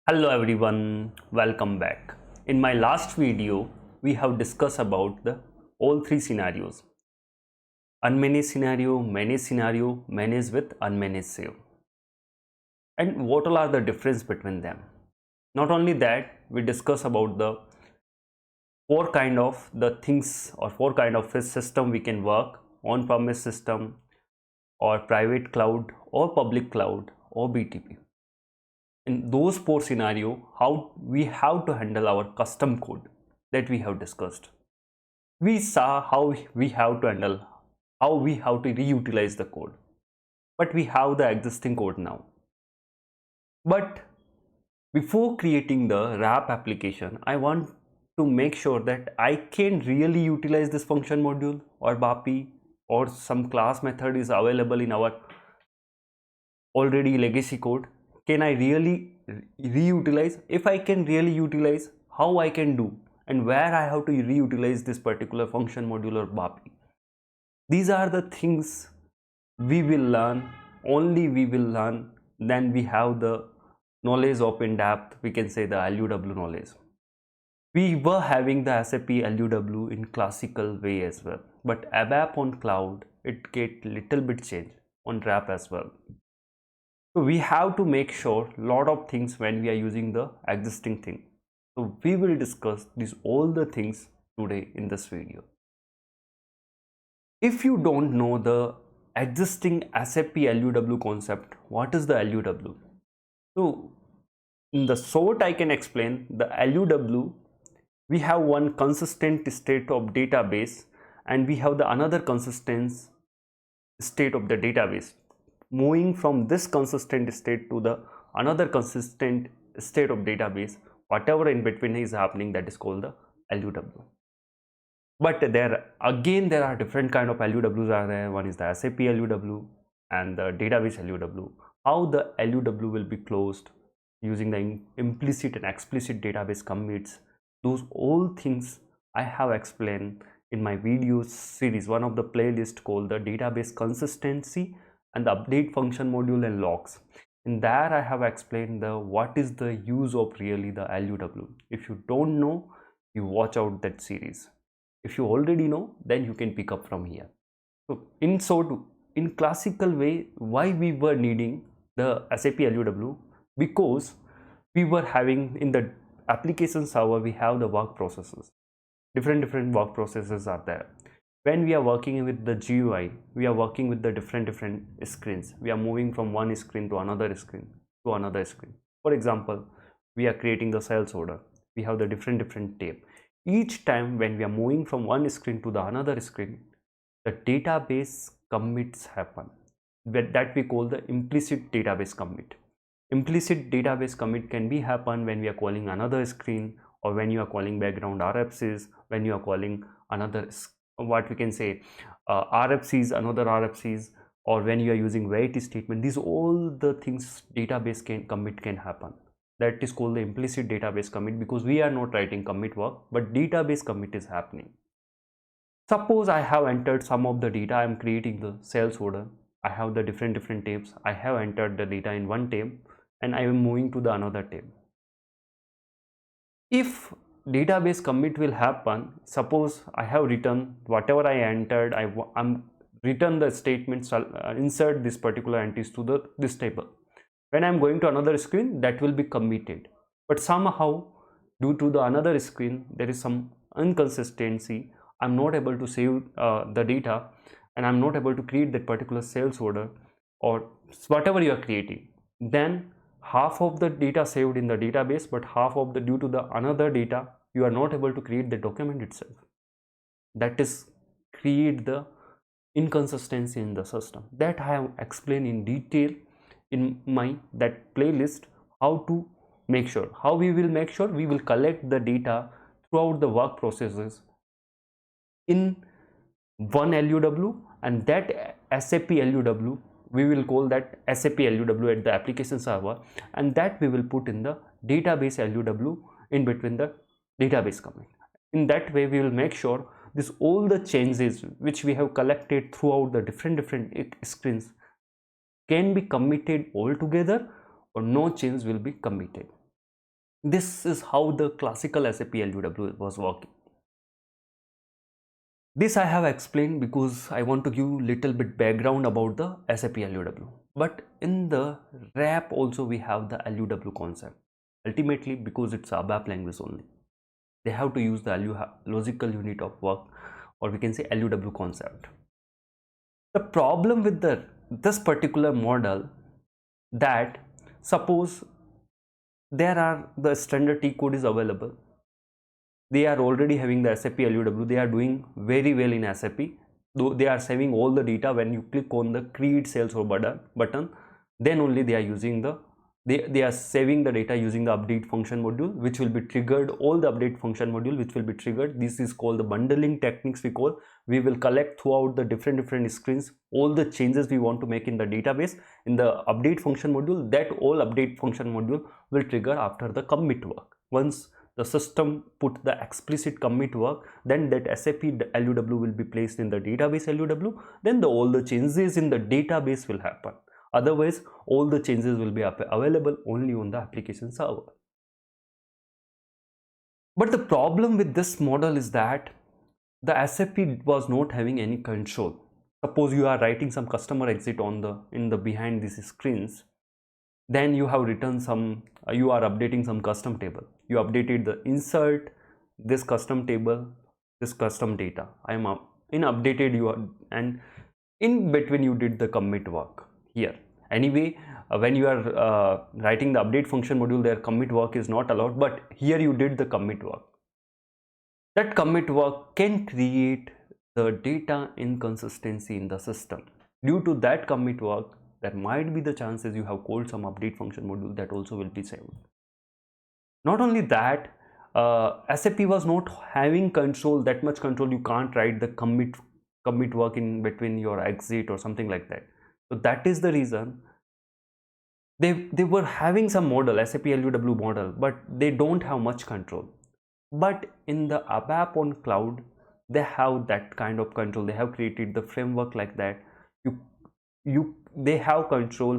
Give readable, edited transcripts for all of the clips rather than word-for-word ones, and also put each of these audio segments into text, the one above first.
Hello everyone, welcome back. In my last video, we have discussed about the all three scenarios: unmanaged scenario, managed with unmanaged save, and what all are the difference between them. Not only that, we discuss about the four kind of the things or four kind of a system we can work: on-premise system, or private cloud, or public cloud, or BTP. In those four scenario, how we have to handle our custom code that we have discussed. We saw how we have to handle, how we have to reutilize the code, but we have the existing code now. But before creating the wrap application, I want to make sure that I can really utilize this function module or BAPI, or some class method is available in our already legacy code. Can I really reutilize? If I can really utilize, how I can do, and where I have to reutilize this particular function module or BAPI? These are the things we will learn. Only we will learn. Then we have the knowledge of in depth, we can say the LUW knowledge. We were having the SAP LUW in classical way as well, but ABAP on cloud, it get little bit change on RAP as well. So we have to make sure lot of things when we are using the existing thing. So we will discuss these all the things today in this video. If you don't know the existing SAP LUW concept, what is the LUW? So in the short I can explain the LUW. We have one consistent state of database, and we have the another consistent state of the database. Moving from this consistent state to the another consistent state of database, whatever in between is happening, that is called the LUW. But there are different kind of LUWs are there. One is the SAP LUW and the database LUW. How the LUW will be closed using the implicit and explicit database commits, those all things I have explained in my video series, one of the playlist called the database consistency and the update function module and logs. In there I have explained the what is the use of really the LUW. If you don't know, you watch out that series. If you already know, then you can pick up from here. So in classical way, why we were needing the SAP LUW? Because we were having in the application server, we have the work processes. Different work processes are there. When we are working with the GUI, we are working with the different screens. We are moving from one screen to another screen to another screen. For example, we are creating the sales order. We have the different tab. Each time when we are moving from one screen to the another screen, the database commits happen. That we call the implicit database commit. Implicit database commit can be happen when we are calling another screen, or when you are calling background RFCs, when you are calling another what we can say RFCs, another RFCs, or when you are using wait statement. These all the things database commit can happen. That is called the implicit database commit, because we are not writing commit work, but database commit is happening. Suppose I have entered some of the data. I am creating the sales order. I have the different tabs. I have entered the data in one tab, and I am moving to the another tab. If database commit will happen, suppose I have written whatever I entered, I'm written the statements, insert this particular entities to this table. When I'm going to another screen, that will be committed. But somehow, due to the another screen, there is some inconsistency. I'm not able to save the data, and I'm not able to create that particular sales order or whatever you are creating. Then half of the data saved in the database, but half of the due to the another data, you are not able to create the document itself. That is create the inconsistency in the system. That I have explained in detail in my that playlist. How to make sure, how we will make sure we will collect the data throughout the work processes in one LUW, and that SAP LUW, we will call that SAP LUW at the application server, and that we will put in the database LUW in between the database commit. In that way, we will make sure this all the changes which we have collected throughout the different screens can be committed all together, or no change will be committed. This is how the classical SAP LUW was working. This I have explained because I want to give little bit background about the SAP LUW. But in the RAP also we have the LUW concept. Ultimately, because it's ABAP language only, they have to use the logical unit of work, or we can say LUW concept. The problem with this particular model, that suppose there are the standard T code is available, they are already having the SAP LUW, they are doing very well in SAP, though they are saving all the data. When you click on the create sales or button, then only they are using the they are saving the data using the update function module, which will be triggered, all the update function module which will be triggered. This is called the bundling techniques. We will collect throughout the different screens all the changes we want to make in the database in the update function module. That all update function module will trigger after the commit work. Once the system put the explicit commit work, then that SAP LUW will be placed in the database LUW, then all the changes in the database will happen. Otherwise, all the changes will be available only on the application server. But the problem with this model is that the SAP was not having any control. Suppose you are writing some customer exit in the behind these screens, then you have written some, you are updating some custom table. You updated the insert, this custom table, this custom data. I am in updated you are, and in between you did the commit work here. Anyway, when you are writing the update function module, their commit work is not allowed, but here you did the commit work. That commit work can create the data inconsistency in the system. Due to that commit work, there might be the chances you have called some update function module that also will be saved. Not only that, SAP was not having control, that much control. You can't write the commit work in between your exit or something like that. So that is the reason they were having some model, SAP LUW model, but they don't have much control. But in the ABAP on cloud, they have that kind of control. They have created the framework like that. They have control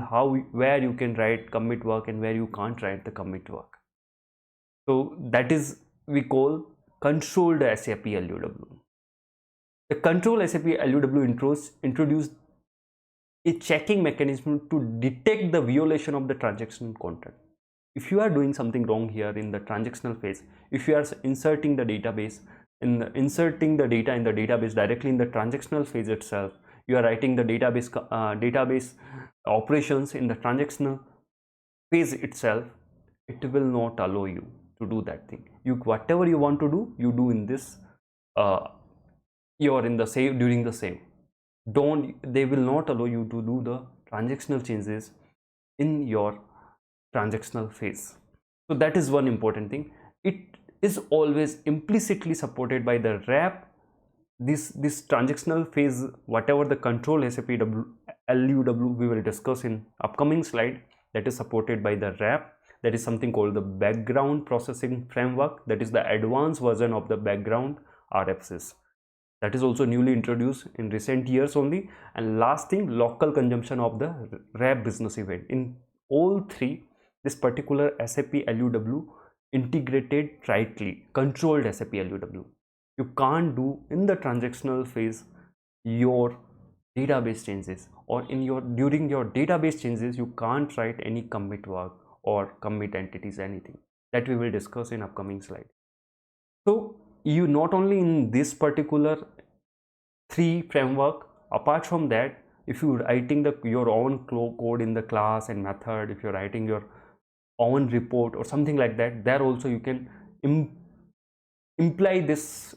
where you can write commit work and where you can't write the commit work. So that is we call controlled SAP LUW. The control SAP LUW introduced a checking mechanism to detect the violation of the transactional content. If you are doing something wrong here in the transactional phase, if you are inserting the database, inserting the data in the database directly in the transactional phase itself, you are writing the database operations in the transactional phase itself, it will not allow you to do that thing. Whatever you want to do, you do in this. You are in the save during the save. They will not allow you to do the transactional changes in your transactional phase. So that is one important thing. It is always implicitly supported by the RAP. This transactional phase, whatever the control SAP LUW we will discuss in upcoming slide, that is supported by the RAP. That is something called the background processing framework. That is the advanced version of the background RFCs. That is also newly introduced in recent years only. And last thing, local consumption of the RAP business event. In all three, this particular SAP LUW integrated tightly, controlled SAP LUW. You can't do in the transactional phase your database changes, or during your database changes you can't write any commit work or commit entities, anything that we will discuss in upcoming slide. So you not only in this particular three framework, apart from that, if you're writing your own code in the class and method, if you're writing your own report or something like that, there also you can imply this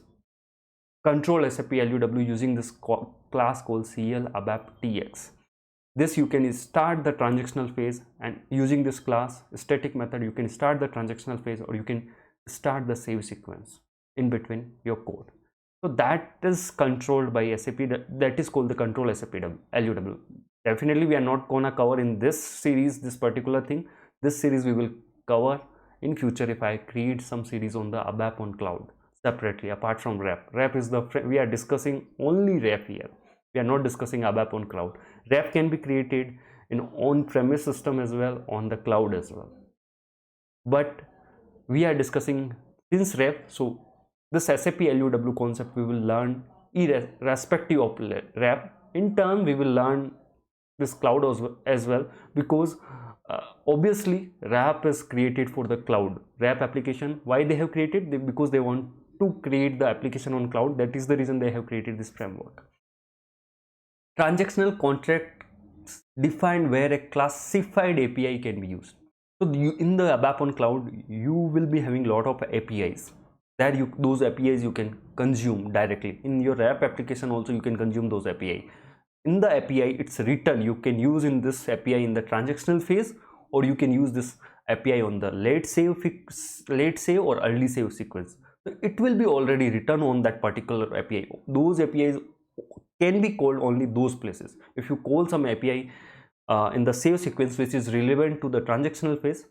control SAP LUW using this class called CL ABAP TX. This you can start the transactional phase, and using this class static method you can start the transactional phase, or you can start the save sequence in between your code. So that is controlled by SAP. That is called the control SAP LUW. Definitely we are not gonna cover in this series this particular thing. This series we will cover in future if I create some series on the ABAP on cloud separately, apart from RAP. RAP is we are discussing only RAP here. We are not discussing ABAP on cloud. RAP can be created in on-premise system as well, on the cloud as well. But we are discussing since rep, so this SAP LUW concept we will learn irrespective of rep. In turn, we will learn this cloud as well, because obviously RAP is created for the cloud. RAP application, why they have created? Because they want to create the application on cloud. That is the reason they have created this framework. Transactional contracts define where a classified API can be used. So in the ABAP on cloud, you will be having a lot of APIs. Those APIs you can consume directly. In your RAP application also you can consume those API. In the API, it's written you can use in this API in the transactional phase, or you can use this API on the late save or early save sequence. So it will be already written on that particular API. Those APIs can be called only those places. If you call some API in the save sequence which is relevant to the transactional phase,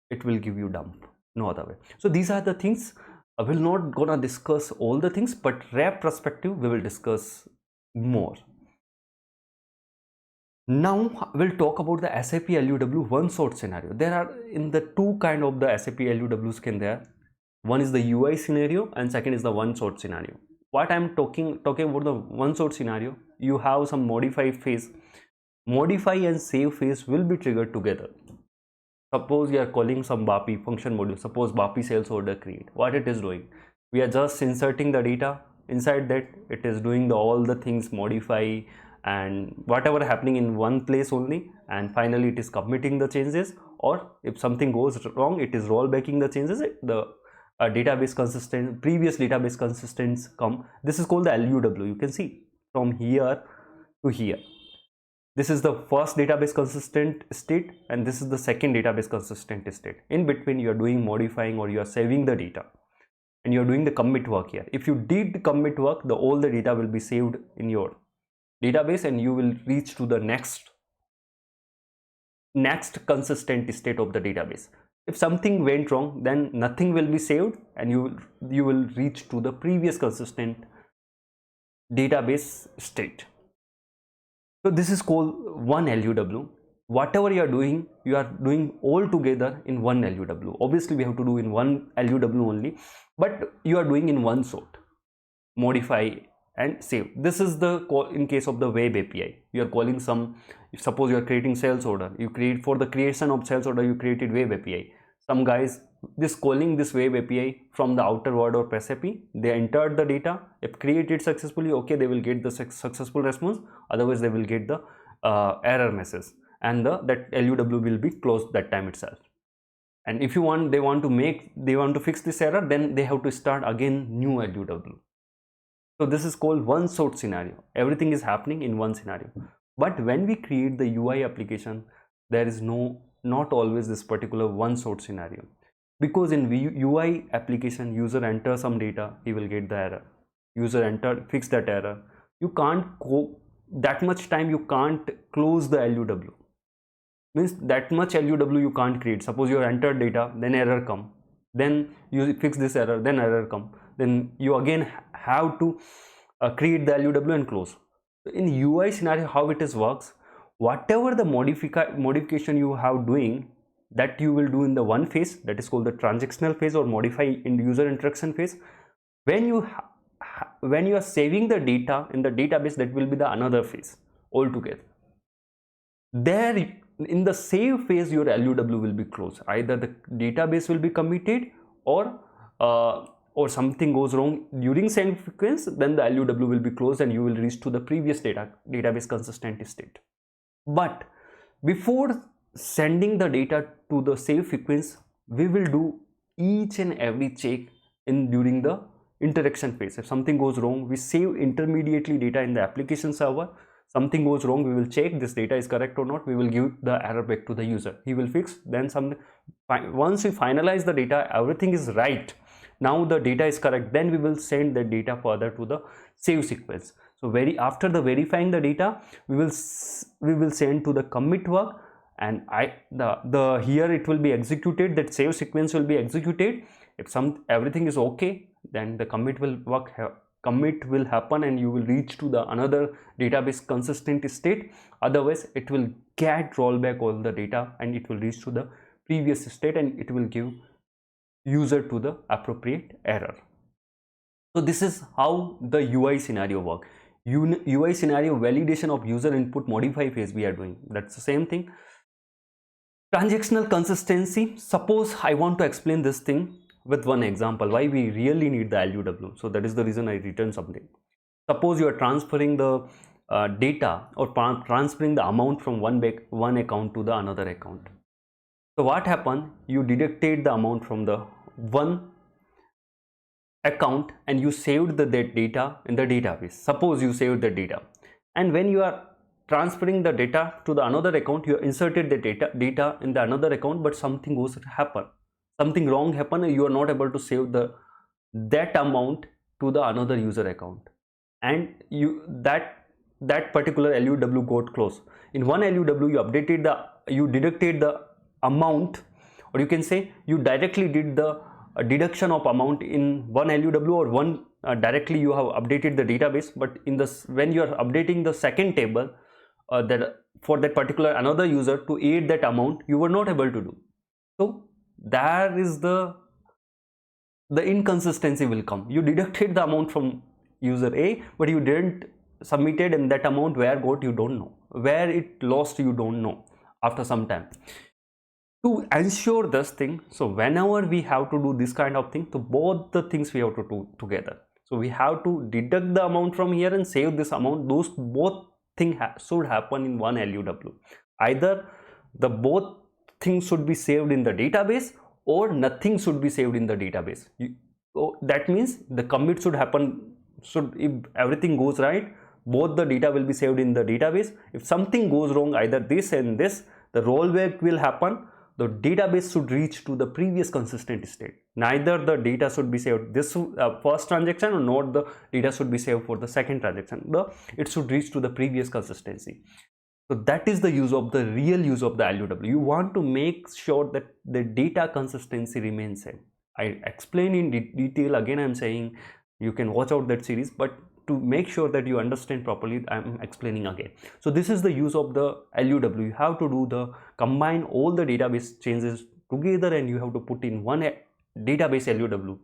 it will give you dump, no other way. So these are the things. I will not gonna discuss all the things, but RAP perspective we will discuss more. Now we'll talk about the SAP LUW one shot scenario. There are in the two kind of the SAP LUWs can there. One is the UI scenario and second is the one shot scenario. What I'm talking about the one shot scenario, you have some modify phase. Modify and save phase will be triggered together. Suppose you are calling some BAPI function module. Suppose BAPI sales order create. What it is doing? We are just inserting the data. Inside that, it is doing all the things, modify and whatever happening in one place only, and finally it is committing the changes, or if something goes wrong, it is rollbacking the changes. The database consistent, previous database consistents come. This is called the LUW. You can see from here to here. This is the first database consistent state and this is the second database consistent state. In between you are doing modifying or you are saving the data and you are doing the commit work here. If you did commit work, all the data will be saved in your database and you will reach to the next consistent state of the database. If something went wrong, then nothing will be saved and you will reach to the previous consistent database state. So this is called one LUW. Whatever you are doing all together in one LUW. Obviously we have to do in one LUW only, but you are doing in one shot. Modify and save. This is the call in case of the web API. You are calling some, suppose you are creating sales order. You create for the creation of sales order, you created web API. Some guys calling this web API from the outer world or SAP, they entered the data. If created successfully, okay, they will get the successful response. Otherwise, they will get the error message, and that LUW will be closed that time itself. And if you want, they want to fix this error, then they have to start again new LUW. So this is called one shot scenario. Everything is happening in one scenario. But when we create the UI application, there is not always this particular one shot scenario. Because in UI application, user enters some data, he will get the error. User entered, fix that error. You can't go that much time, you can't close the LUW. Means that much LUW you can't create. Suppose you entered data, then error come. Then you fix this error, then error come. Then you again have to create the LUW and close. In UI scenario, how it is works, whatever the modification you have doing, that you will do in the one phase, that is called the transactional phase or modify in user interaction phase. When you are saving the data in the database, that will be the another phase altogether. There in the save phase, your LUW will be closed. Either the database will be committed or something goes wrong during save sequence, then the LUW will be closed and you will reach to the previous database consistent state. But before sending the data to the save sequence, we will do each and every check during the interaction phase. If something goes wrong, we save intermediately data in the application server. Something goes wrong, we will check this data is correct or not. We will give the error back to the user. He will fix. Then once we finalize the data, everything is right. Now the data is correct. Then we will send the data further to the save sequence. So after the verifying the data, we will send to the commit work, and here it will be executed. That save sequence will be executed. If everything is okay, then the commit will happen and you will reach to the another database consistent state. Otherwise, it will get rollback all the data and it will reach to the previous state and it will give user to the appropriate error. So this is how the UI scenario works. UI scenario validation of user input modify phase we are doing. That's the same thing. Transactional consistency. Suppose I want to explain this thing with one example, why we really need the LUW. So that is the reason I return something. Suppose you are transferring the data or transferring the amount from one account to the another account. So what happened? You deducted the amount from the one account and you saved that data in the database. Suppose you saved the data, and when you are transferring the data to the another account, you inserted the data in the another account, but something something wrong happen, and you are not able to save that amount to the another user account, and that particular LUW got closed. In one LUW you deducted the amount, or you can say you directly did the deduction of amount in one LUW, or one directly you have updated the database, but in this, when you are updating the second table that for that particular another user to add that amount, you were not able to do. So there is the inconsistency will come. You deducted the amount from user A, but you didn't submitted, and that amount where got, you don't know. Where it lost, you don't know after some time. To ensure this thing, so whenever we have to do this kind of thing, so both the things we have to do together. So we have to deduct the amount from here and save this amount. Those both things should happen in one LUW. Either the both things should be saved in the database, or nothing should be saved in the database. That means the commit should happen. If everything goes right, both the data will be saved in the database. If something goes wrong, either this and this, the rollback will happen. The database should reach to the previous consistent state. Neither the data should be saved this first transaction, or not the data should be saved for the second transaction. It should reach to the previous consistency. So that is the real use of the LUW. You want to make sure that the data consistency remains same. I explain in detail. Again, I am saying you can watch out that series, but to make sure that you understand properly, I am explaining again. So this is the use of the LUW. You have to do combine all the database changes together, and you have to put in one database LUW.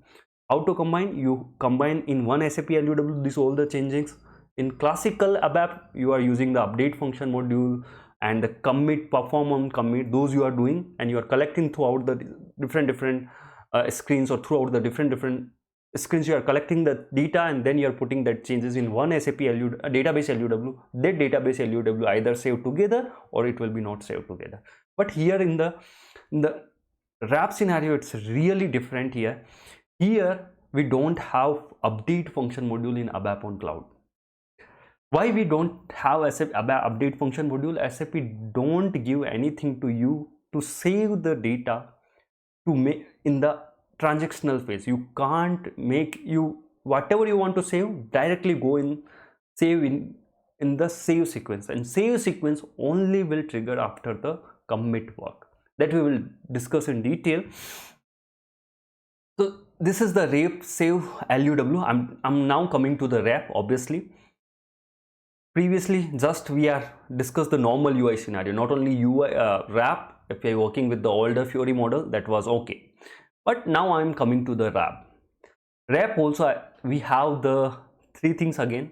How to combine? You combine in one SAP LUW this all the changes. In classical ABAP, you are using the update function module and the commit, perform on commit, those you are doing, and you are collecting throughout the different screens, or throughout the different screens you are collecting the data, and then you are putting that changes in one SAP database LUW. That database LUW either saved together, or it will be not saved together. But here in the RAP scenario, it's really different. Here we don't have update function module in ABAP on cloud. Why we don't have SAP update function module? SAP don't give anything to you to save the data to make in the transactional phase. You can't make whatever you want to save directly go in save in the save sequence, and save sequence only will trigger after the commit work that we will discuss in detail. So this is the RAP save LUW. I'm now coming to the RAP. Obviously, previously just we are discussed the normal UI scenario, not only UI RAP. If we are working with the older Fiori model, that was okay. But now I am coming to the RAP. RAP also we have the three things again.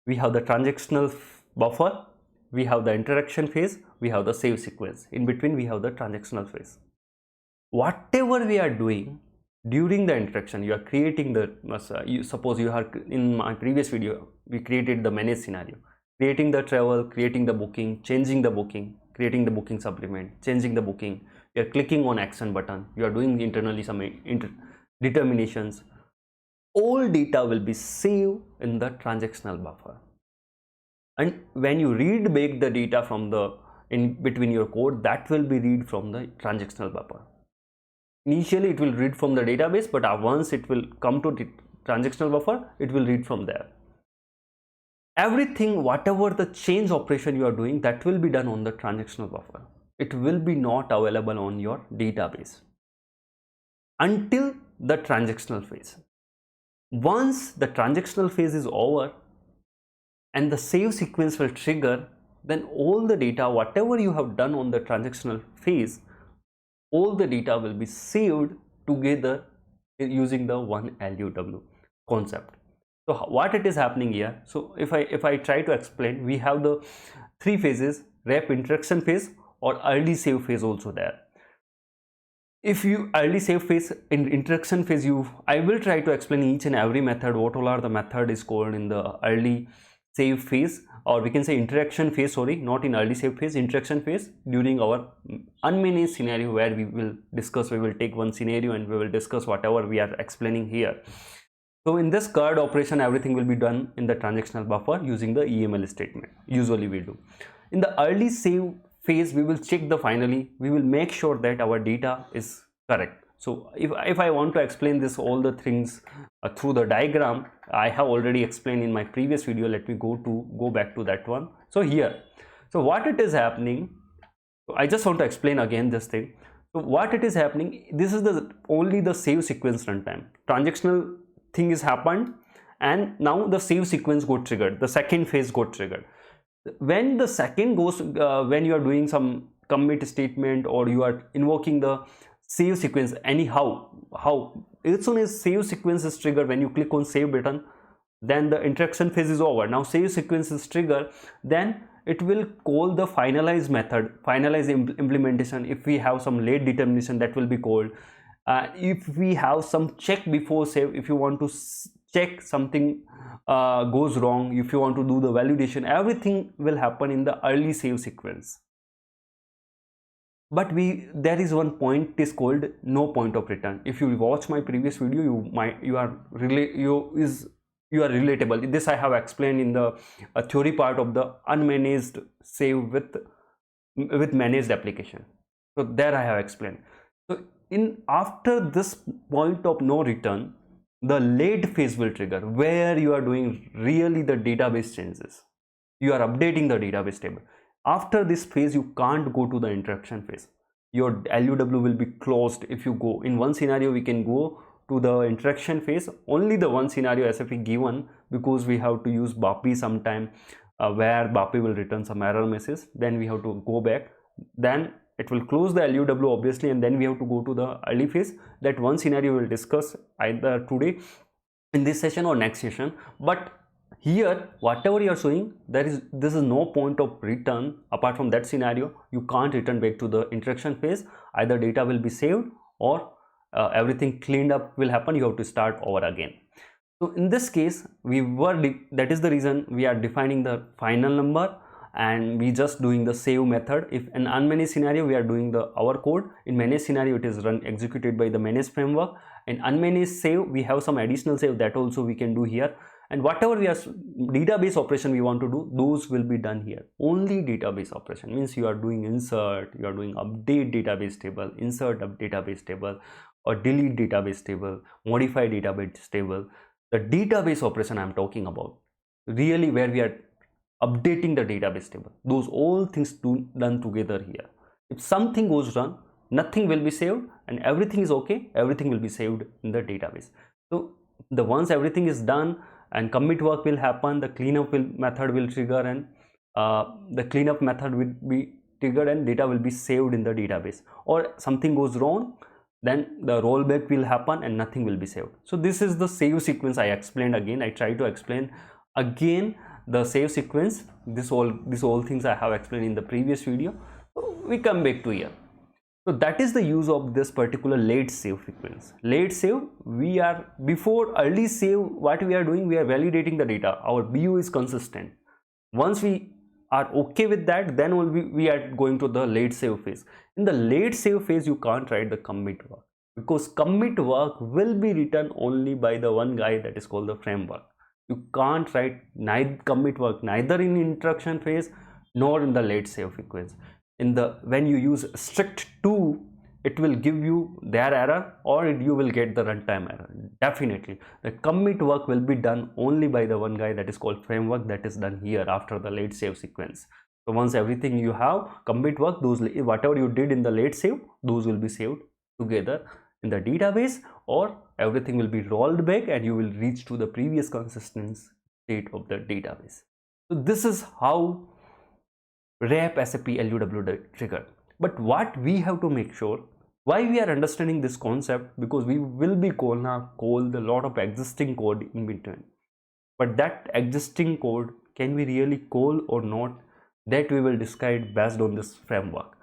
We have the transactional buffer, we have the interaction phase, we have the save sequence. In between we have the transactional phase. Whatever we are doing during the interaction, you are creating suppose you are in my previous video, we created the manage scenario, creating the travel, creating the booking, changing the booking, creating the booking supplement, changing the booking. You are clicking on action button, you are doing internally some determinations. All data will be saved in the transactional buffer, and when you read back the data from in between your code, that will be read from the transactional buffer. Initially it will read from the database, but once it will come to the transactional buffer, it will read from there. Everything, whatever the change operation you are doing, that will be done on the transactional buffer. It will be not available on your database until the transactional phase. Once the transactional phase is over and the save sequence will trigger, then all the data, whatever you have done on the transactional phase, all the data will be saved together using the one LUW concept. So what it is happening here, so if I try to explain, we have the three phases: wrap, interaction phase, or early save phase also there. If you early save phase, in interaction phase, I will try to explain each and every method, what all are the method is called in the early save phase, or we can say interaction phase, sorry, not in early save phase, interaction phase, during our unmanaged scenario, where we will take one scenario and we will discuss whatever we are explaining here. So in this CURD operation, everything will be done in the transactional buffer using the EML statement, usually we do. In the early save phase, we will check we will make sure that our data is correct. So if I want to explain this all the things through the diagram, I have already explained in my previous video. Let me go back to that one. So here, so what it is happening, I just want to explain again this thing. So what it is happening, this is only the save sequence runtime. Transactional thing is happened, and now the save sequence got triggered, the second phase got triggered. When the second goes, when you are doing some commit statement, or you are invoking the save sequence anyhow, as soon as save sequence is triggered, when you click on save button, then the interaction phase is over. Now save sequence is triggered, then it will call the finalize method, finalize implementation. If we have some late determination, that will be called. If we have some check before save, if you want to check something goes wrong, if you want to do the validation, everything will happen in the early save sequence. But there is one point is called no point of return. If you watch my previous video, you are relatable. This I have explained in the theory part of the unmanaged save with managed application. So there I have explained. So after this point of no return, the late phase will trigger, where you are doing really the database changes. You are updating the database table. After this phase, you can't go to the interaction phase. Your LUW will be closed. If you go in one scenario, we can go to the interaction phase, only the one scenario SFE given, because we have to use BAPI sometime, where BAPI will return some error message. Then we have to go back. Then it will close the LUW obviously, and then we have to go to the early phase. That one scenario we will discuss either today in this session or next session. But here, whatever you are showing, this is no point of return. Apart from that scenario, you can't return back to the interaction phase. Either data will be saved, or everything cleaned up will happen. You have to start over again. So in this case, that is the reason we are defining the final number, and we just doing the save method. If in unmanaged scenario, we are doing our code. In managed scenario, it is executed by the managed framework. In unmanaged save, we have some additional save that also we can do here. And whatever database operation we want to do, those will be done here. Only database operation means you are doing insert, you are doing update database table, insert database table, or delete database table, modify database table. The database operation I am talking about, really where we are updating the database table, those all things done together here. If something goes wrong, nothing will be saved, and everything is okay, everything will be saved in the database. So once everything is done and commit work will happen, the cleanup method will trigger, and the cleanup method will be triggered, and data will be saved in the database. Or something goes wrong, then the rollback will happen and nothing will be saved. So this is the save sequence I explained again. I try to explain again the save sequence. This all things I have explained in the previous video. So we come back to here. So that is the use of this particular late save sequence. Late save, before early save, what we are doing, we are validating the data. Our BU is consistent. Once we are okay with that, then we are going to the late save phase. In the late save phase, you can't write the commit work, because commit work will be written only by the one guy that is called the framework. You can't write commit work neither in interaction phase nor in the late save sequence. When you use strict 2, it will give you their error, or you will get the runtime error. Definitely the commit work will be done only by the one guy that is called framework, that is done here after the late save sequence. So once everything you have commit work, whatever you did in the late save, those will be saved together in the database, or everything will be rolled back and you will reach to the previous consistent state of the database. So this is how wrap SAP LUW trigger. But what we have to make sure, Why we are understanding this concept? Because we will be call the lot of existing code in between, but that existing code, can we really call or not, that we will decide based on this framework.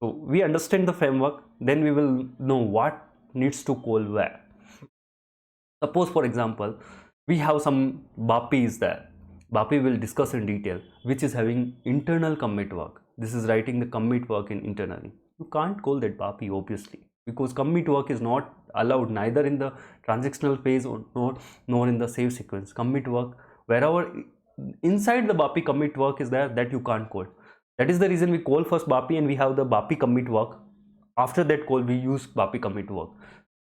So we understand the framework, then we will know what needs to call where. Suppose for example, we have some BAPI is there. BAPI will discuss in detail, which is having internal commit work. This is writing the commit work in internally. You can't call that BAPI obviously, because commit work is not allowed neither in the transactional phase or nor in the save sequence. Commit work, wherever inside the BAPI commit work is there, that you can't call. That is the reason we call first BAPI and we have the BAPI commit work. After that call we use BAPI commit work.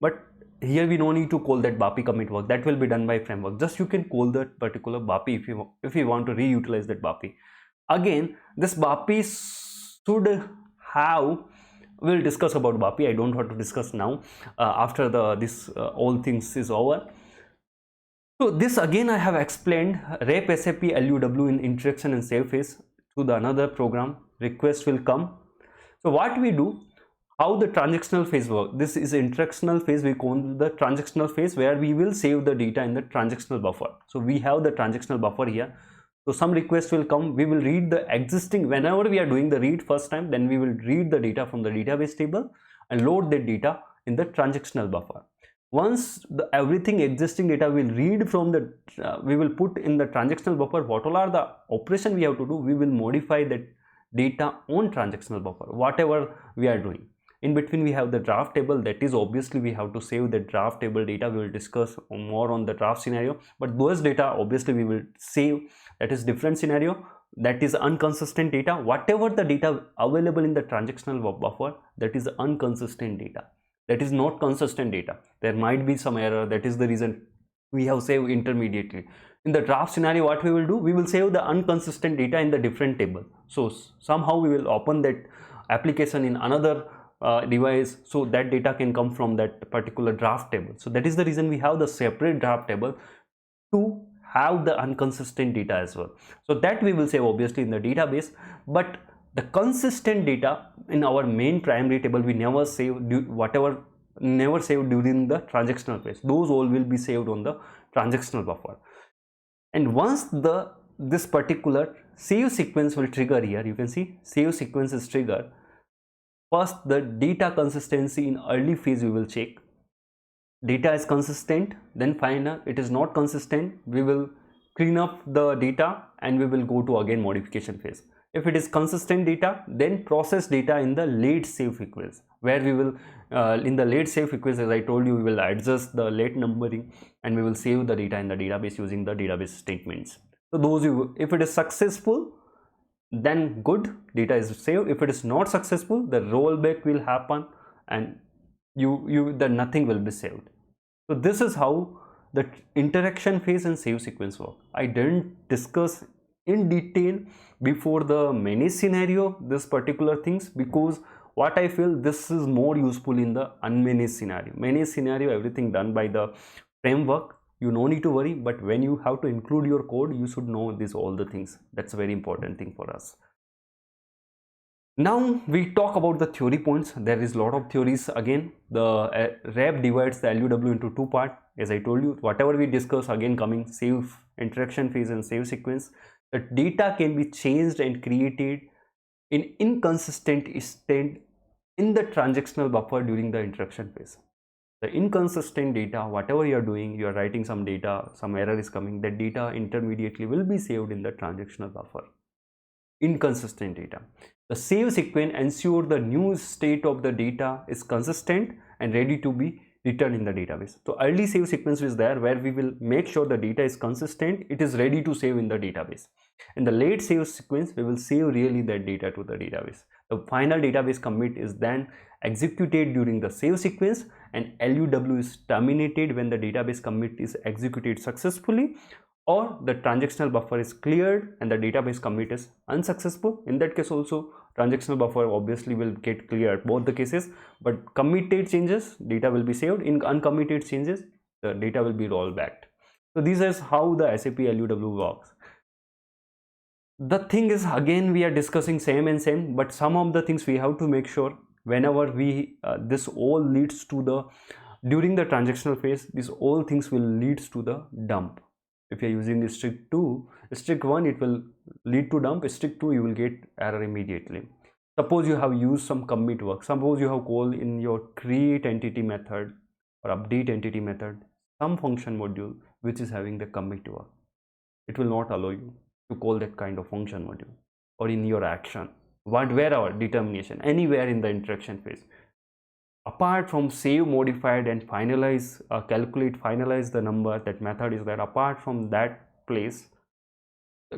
But here we don't need to call that BAPI commit work. That will be done by framework. Just you can call that particular BAPI if you want to reutilize that BAPI. Again, this BAPI should have, we'll discuss about BAPI. I don't want to discuss now. After this all things is over. So this again I have explained REP SAP LUW in interaction and save phase to the another program. Request will come. So what we do, how the transactional phase work. This is interactional phase. We call the transactional phase where we will save the data in the transactional buffer. So we have the transactional buffer here. So some request will come. We will read the existing, whenever we are doing the read first time, then we will read the data from the database table and load the data in the transactional buffer. Once everything existing data will read from the, we will put in the transactional buffer. What all are the operation we have to do? We will modify that data on transactional buffer, whatever we are doing. In between we have the draft table. That is obviously we have to save the draft table data. We will discuss more on the draft scenario, but those data obviously we will save. That is different scenario. That is inconsistent data. Whatever the data available in the transactional buffer, that is inconsistent data. That is not consistent data. There might be some error. That is the reason we have saved intermediately. In the draft scenario, what we will do, we will save the inconsistent data in the different table. So somehow we will open that application in another device, so that data can come from that particular draft table. So that is the reason we have the separate draft table to have the inconsistent data as well. So that we will save obviously in the database, but the consistent data in our main primary table we never save, never saved during the transactional phase. Those all will be saved on the transactional buffer. And once this particular save sequence will trigger, here you can see save sequence is triggered. First, the data consistency in early phase we will check. Data is consistent, then find it is not consistent. We will clean up the data and we will go to again modification phase. If it is consistent data, then process data in the late save sequence, where we will in the late save sequence, as I told you, we will adjust the late numbering and we will save the data in the database using the database statements. So those if it is successful, then good, data is saved. If it is not successful, the rollback will happen and then nothing will be saved. So this is how the interaction phase and save sequence work. I didn't discuss in detail before the manage scenario this particular things, because what I feel this is more useful in the unmanaged scenario. Managed scenario, everything done by the framework, you no need to worry, but when you have to include your code, you should know all the things. That's a very important thing for us. Now we talk about the theory points. There is a lot of theories. Again, the REP divides the LUW into two parts. As I told you, whatever we discuss, again coming save interaction phase and save sequence, the data can be changed and created in inconsistent state in the transactional buffer during the interaction phase. The inconsistent data, whatever you are doing, you are writing some data, some error is coming, that data intermediately will be saved in the transactional buffer. Inconsistent data. The save sequence ensures the new state of the data is consistent and ready to be returned in the database. So early save sequence is there where we will make sure the data is consistent, it is ready to save in the database. In the late save sequence, we will save really that data to the database. The final database commit is then executed during the save sequence, and LUW is terminated when the database commit is executed successfully, or the transactional buffer is cleared and the database commit is unsuccessful. In that case also, transactional buffer obviously will get cleared, both the cases, but committed changes, data will be saved. In uncommitted changes, the data will be rolled back. So this is how the SAP LUW works. The thing is, again we are discussing same, but some of the things we have to make sure whenever we this all leads to the, during the transactional phase, these all things will leads to the dump. If you're using the strict 2, strict 1, it will lead to dump. Strict 2, you will get error immediately. Suppose you have used some commit work. Suppose you have called in your create entity method or update entity method some function module which is having the commit work. It will not allow you to call that kind of function module, or in your action, wherever determination, anywhere in the interaction phase. Apart from save, modified and finalize, calculate, finalize the number, that method is there. Apart from that place,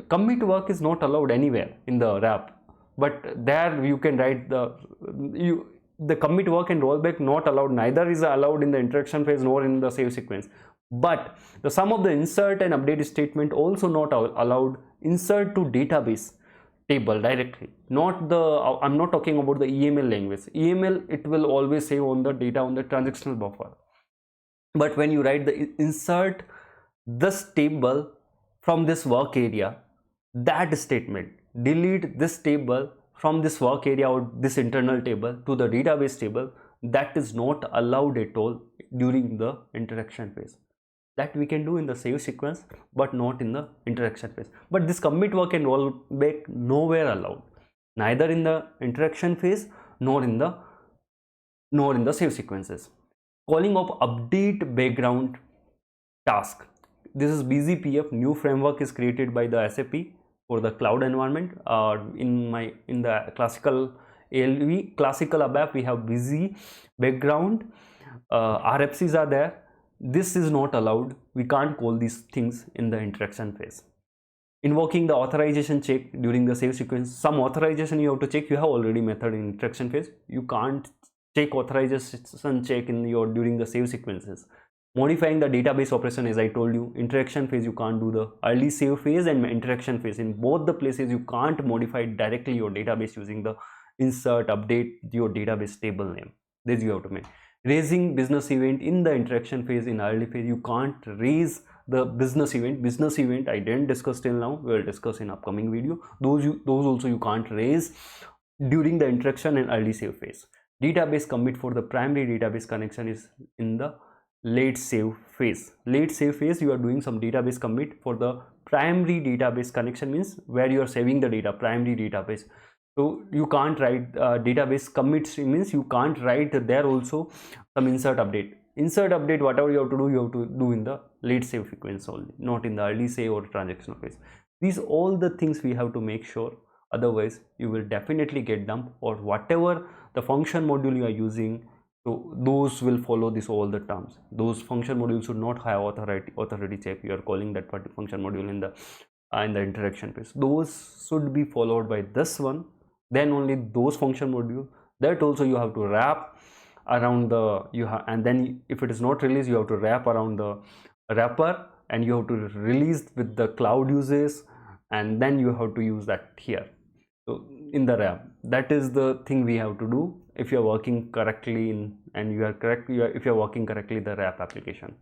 commit work is not allowed anywhere in the wrap, but there you can write the commit work and rollback not allowed, neither is allowed in the interaction phase nor in the save sequence. But the sum of the insert and update statement also not allowed. Insert to database table directly, not the, I'm not talking about the EML language. EML, it will always save on the data on the transactional buffer, but when you write the insert this table from this work area, that statement, delete this table from this work area or this internal table to the database table, that is not allowed at all during the interaction phase. That we can do in the save sequence, but not in the interaction phase. But this commit work and rollback nowhere allowed, neither in the interaction phase nor in the save sequences. Calling of update background task. This is BZPF. New framework is created by the SAP for the cloud environment. In the classical ALV, classical ABAP, we have BZ background. RFCs are there. This is not allowed. We can't call these things in the interaction phase. Invoking the authorization check during the save sequence. Some authorization you have to check. You have already method in interaction phase. You can't check authorization check in your during the save sequences. Modifying the database operation, as I told you, interaction phase you can't do, the early save phase and interaction phase, in both the places you can't modify directly your database using the insert, update your database table name. This you have to make. Raising business event in the interaction phase, in early phase you can't raise the business event. I didn't discuss till now, we will discuss in upcoming video. Those also you can't raise during the interaction and early save phase. Database commit for the primary database connection is in the late save phase. Late save phase, you are doing some database commit for the primary database connection, means where you are saving the data, primary database. So you can't write database commits, means you can't write there also some insert update. Whatever you have to do in the late save sequence only, not in the early save or transactional phase. These all the things we have to make sure, otherwise you will definitely get dumped, or whatever the function module you are using, so those will follow this all the terms. Those function modules should not have authority check. You are calling that function module in the interaction phase. Those should be followed by this one. Then only those function module, that also you have to wrap around the and then if it is not released, you have to wrap around the wrapper, and you have to release with the cloud uses, and then you have to use that here. So in the wrap, that is the thing we have to do if you are working correctly if you are working correctly the wrap application.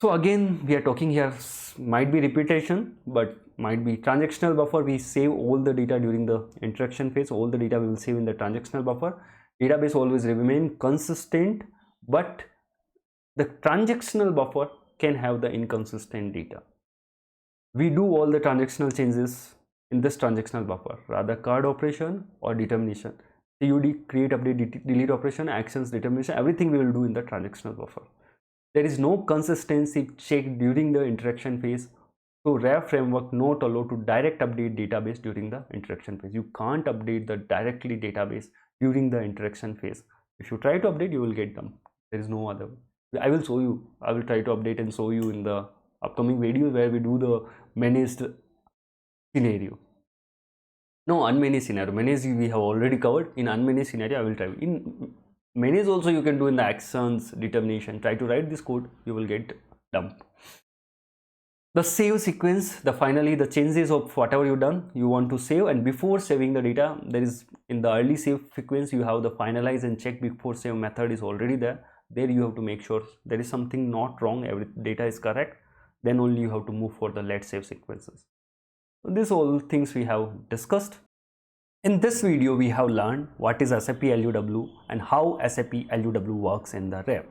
So again, we are talking here, might be repetition, but might be transactional buffer. We save all the data during the interaction phase. All the data we will save in the transactional buffer. Database always remain consistent, but the transactional buffer can have the inconsistent data. We do all the transactional changes in this transactional buffer, rather card operation or determination, CUD, create, update, delete operation, actions, determination, everything we will do in the transactional buffer. There is no consistency check during the interaction phase. So RAP framework not allowed to direct update database during the interaction phase. You can't update the directly database during the interaction phase. If you try to update, you will get them. There is no other way. I will show you. I will try to update and show you in the upcoming videos where we do the managed scenario. No, unmanaged scenario. Managed we have already covered. In unmanaged scenario, I will try. In managed also you can do in the actions, determination. Try to write this code, you will get dump. The save sequence, finally the changes of whatever you done, you want to save, and before saving the data, there is in the early save sequence you have the finalize and check before save method is already there. There you have to make sure there is something not wrong, every data is correct, then only you have to move for the late save sequences. So these all things we have discussed. In this video, we have learned what is SAP LUW and how SAP LUW works in the REP.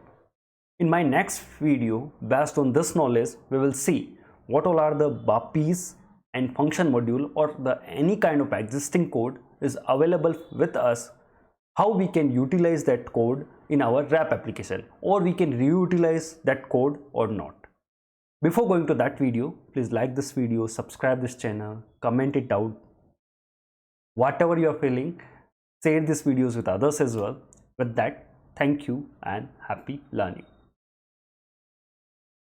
In my next video, based on this knowledge, we will see what all are the BAPIs and function module or any kind of existing code is available with us, how we can utilize that code in our REP application, or we can reutilize that code or not. Before going to that video, please like this video, subscribe this channel, comment it out. Whatever you are feeling, share these videos with others as well. With that, thank you and happy learning.